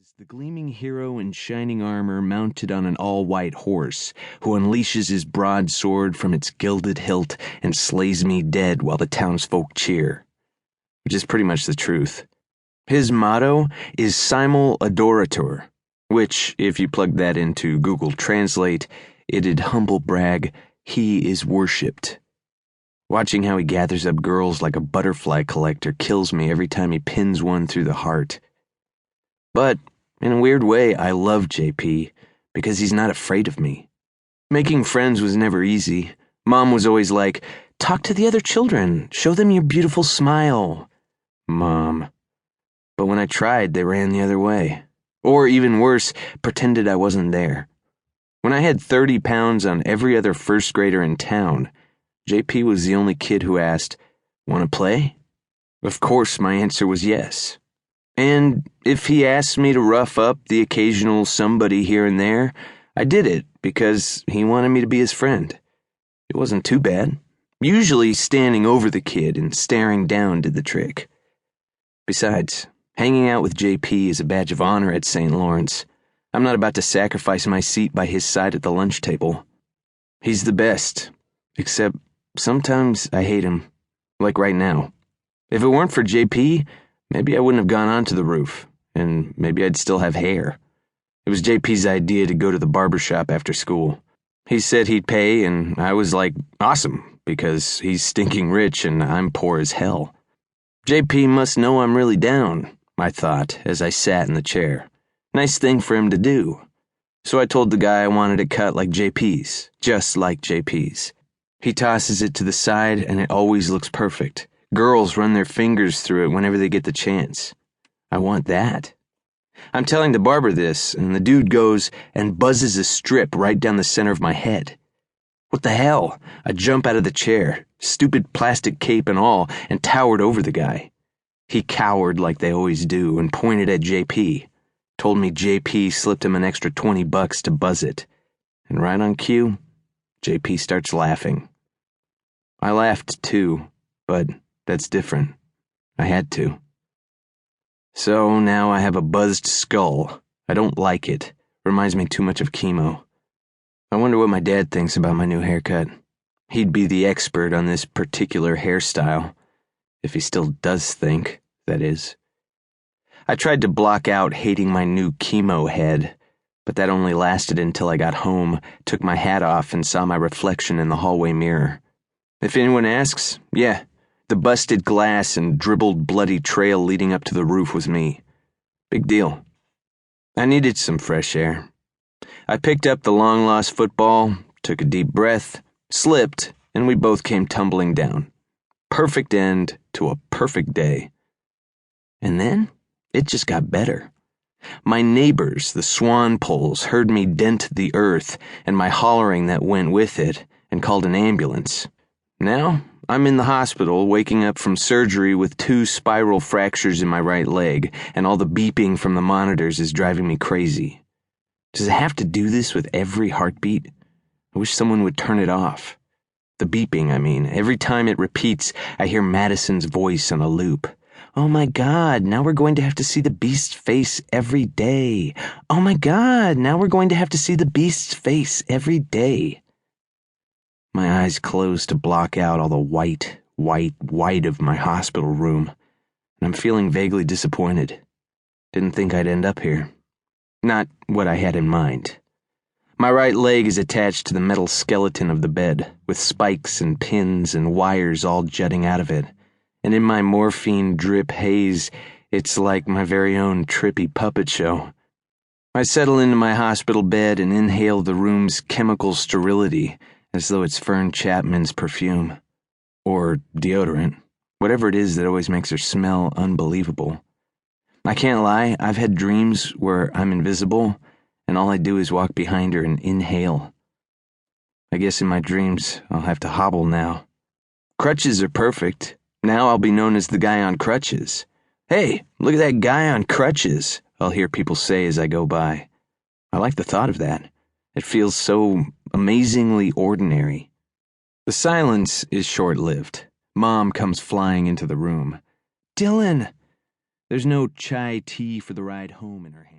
is the gleaming hero in shining armor mounted on an all-white horse, who unleashes his broadsword from its gilded hilt and slays me dead while the townsfolk cheer. Which is pretty much the truth. His motto is Simul Adorator, which, if you plug that into Google Translate, it'd humble brag, he is worshipped. Watching how he gathers up girls like a butterfly collector kills me every time he pins one through the heart. But, in a weird way, I love JP, because he's not afraid of me. Making friends was never easy. Mom was always like, talk to the other children, show them your beautiful smile. Mom. But when I tried, they ran the other way. Or even worse, pretended I wasn't there. When I had 30 pounds on every other first grader in town, JP was the only kid who asked, "Want to play?" Of course, my answer was yes. And if he asked me to rough up the occasional somebody here and there, I did it because he wanted me to be his friend. It wasn't too bad. Usually standing over the kid and staring down did the trick. Besides, hanging out with JP is a badge of honor at St. Lawrence. I'm not about to sacrifice my seat by his side at the lunch table. He's the best, except sometimes I hate him, like right now. If it weren't for JP, maybe I wouldn't have gone onto the roof, and maybe I'd still have hair. It was JP's idea to go to the barbershop after school. He said he'd pay, and I was like, awesome, because he's stinking rich and I'm poor as hell. JP must know I'm really down, I thought, as I sat in the chair. Nice thing for him to do. So I told the guy I wanted it cut like JP's, just like JP's. He tosses it to the side, and it always looks perfect. Girls run their fingers through it whenever they get the chance. I want that. I'm telling the barber this, and the dude goes and buzzes a strip right down the center of my head. What the hell? I jump out of the chair, stupid plastic cape and all, and towered over the guy. He cowered like they always do and pointed at JP. Told me JP slipped him an extra $20 to buzz it. And right on cue, JP starts laughing. I laughed too, but that's different. I had to. So now I have a buzzed skull. I don't like it. Reminds me too much of chemo. I wonder what my dad thinks about my new haircut. He'd be the expert on this particular hairstyle. If he still does think, that is. I tried to block out hating my new chemo head, but that only lasted until I got home, took my hat off, and saw my reflection in the hallway mirror. If anyone asks, yeah, the busted glass and dribbled bloody trail leading up to the roof was me. Big deal. I needed some fresh air. I picked up the long-lost football, took a deep breath, slipped, and we both came tumbling down. Perfect end to a perfect day. And then, it just got better. My neighbors, the swan poles, heard me dent the earth and my hollering that went with it and called an ambulance. Now, I'm in the hospital waking up from surgery with 2 spiral fractures in my right leg, and all the beeping from the monitors is driving me crazy. Does it have to do this with every heartbeat? I wish someone would turn it off. The beeping, I mean. Every time it repeats, I hear Madison's voice on a loop. Oh my God, now we're going to have to see the beast's face every day. Oh my God, now we're going to have to see the beast's face every day. My eyes close to block out all the white of my hospital room, and I'm feeling vaguely disappointed. Didn't think I'd end up here. Not what I had in mind. My right leg is attached to the metal skeleton of the bed, with spikes and pins and wires all jutting out of it. And in my morphine drip haze, it's like my very own trippy puppet show. I settle into my hospital bed and inhale the room's chemical sterility, as though it's Fern Chapman's perfume. Or deodorant. Whatever it is that always makes her smell unbelievable. I can't lie, I've had dreams where I'm invisible, and all I do is walk behind her and inhale. I guess in my dreams, I'll have to hobble now. Crutches are perfect. Now I'll be known as the guy on crutches. Hey, look at that guy on crutches, I'll hear people say as I go by. I like the thought of that. It feels so amazingly ordinary. The silence is short-lived. Mom comes flying into the room. Dylan! There's no chai tea for the ride home in her hand.